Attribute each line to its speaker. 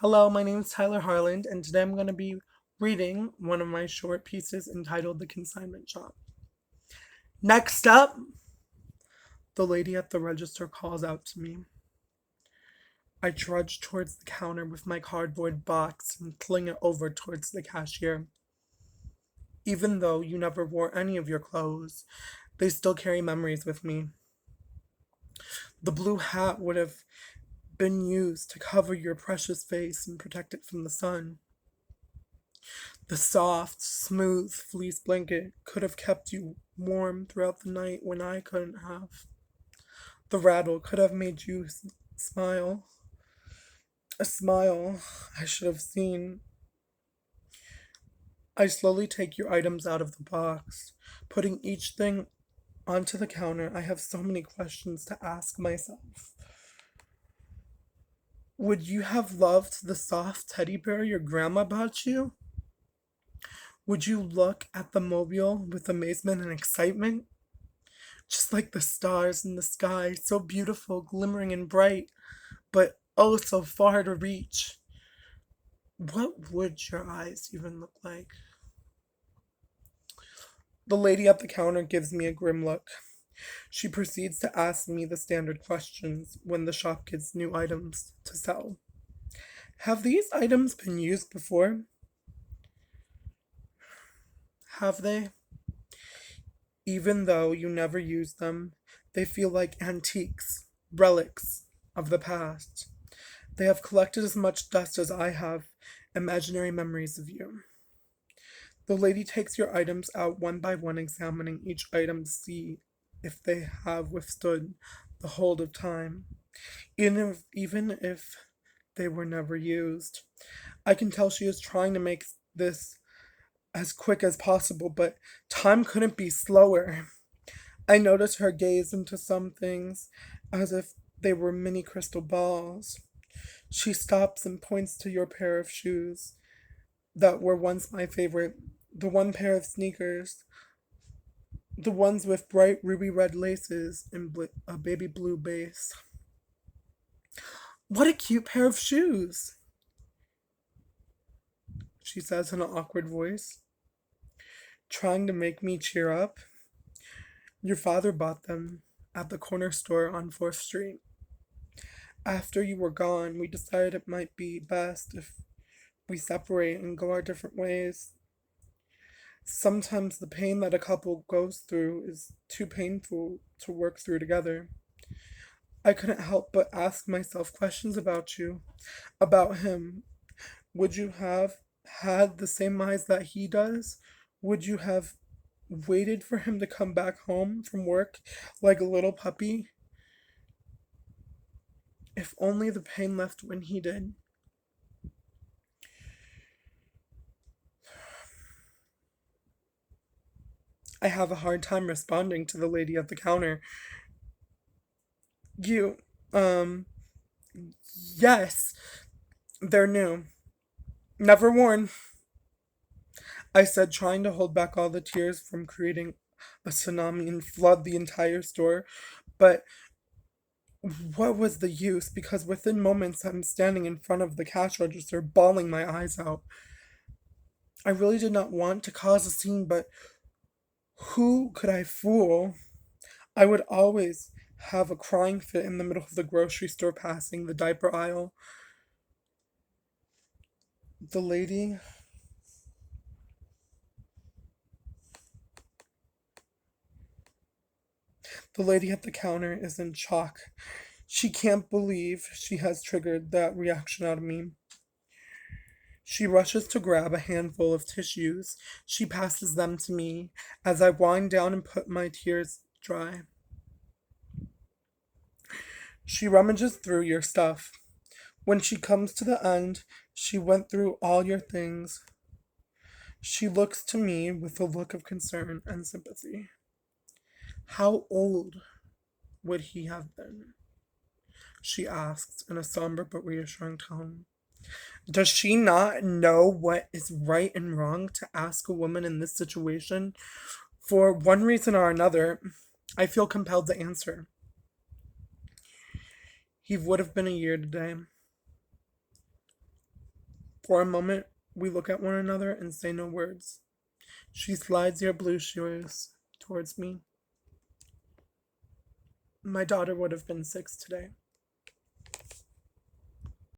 Speaker 1: Hello, my name is Tyler Harland, and today I'm going to be reading one of my short pieces entitled The Consignment Shop. Next up, the lady at the register calls out to me. I trudge towards the counter with my cardboard box and fling it over towards the cashier. Even though you never wore any of your clothes, they still carry memories with me. The blue hat would have been used to cover your precious face and protect it from the sun. The soft, smooth fleece blanket could have kept you warm throughout the night when I couldn't have. The rattle could have made you smile. A smile I should have seen. I slowly take your items out of the box, putting each thing onto the counter. I have so many questions to ask myself. Would you have loved the soft teddy bear your grandma bought you? Would you look at the mobile with amazement and excitement? Just like the stars in the sky, so beautiful, glimmering and bright, but oh so far to reach. What would your eyes even look like? The lady at the counter gives me a grim look. She proceeds to ask me the standard questions when the shop gets new items to sell. Have these items been used before? Have they? Even though you never use them, they feel like antiques, relics of the past. They have collected as much dust as I have, imaginary memories of you. The lady takes your items out one by one, examining each item to see if they have withstood the hold of time, even if they were never used. I can tell she is trying to make this as quick as possible, but time couldn't be slower. I notice her gaze into some things as if they were mini crystal balls. She stops and points to your pair of shoes that were once my favorite. The one pair of sneakers, the ones with bright ruby red laces and a baby blue base. What a cute pair of shoes, she says in an awkward voice, trying to make me cheer up. Your father bought them at the corner store on 4th Street. After you were gone, we decided it might be best if we separate and go our different ways. Sometimes the pain that a couple goes through is too painful to work through together. I couldn't help but ask myself questions about you, about him. Would you have had the same eyes that he does? Would you have waited for him to come back home from work like a little puppy? If only the pain left when he did. I have a hard time responding to the lady at the counter. You, um, yes, they're new. Never worn, I said, trying to hold back all the tears from creating a tsunami and flood the entire store. But what was the use? Because within moments, I'm standing in front of the cash register, bawling my eyes out. I really did not want to cause a scene, but who could I fool? I would always have a crying fit in the middle of the grocery store passing the diaper aisle. The lady the lady at the counter is in shock. She can't believe she has triggered that reaction out of me. She rushes to grab a handful of tissues. She passes them to me as I wind down and put my tears dry. She rummages through your stuff. When she comes to the end, she went through all your things. She looks to me with a look of concern and sympathy. How old would he have been? She asks in a somber but reassuring tone. Does she not know what is right and wrong to ask a woman in this situation? For one reason or another, I feel compelled to answer. He would have been a year today. For a moment, we look at one another and say no words. She slides your blue shoes towards me. My daughter would have been 6 today.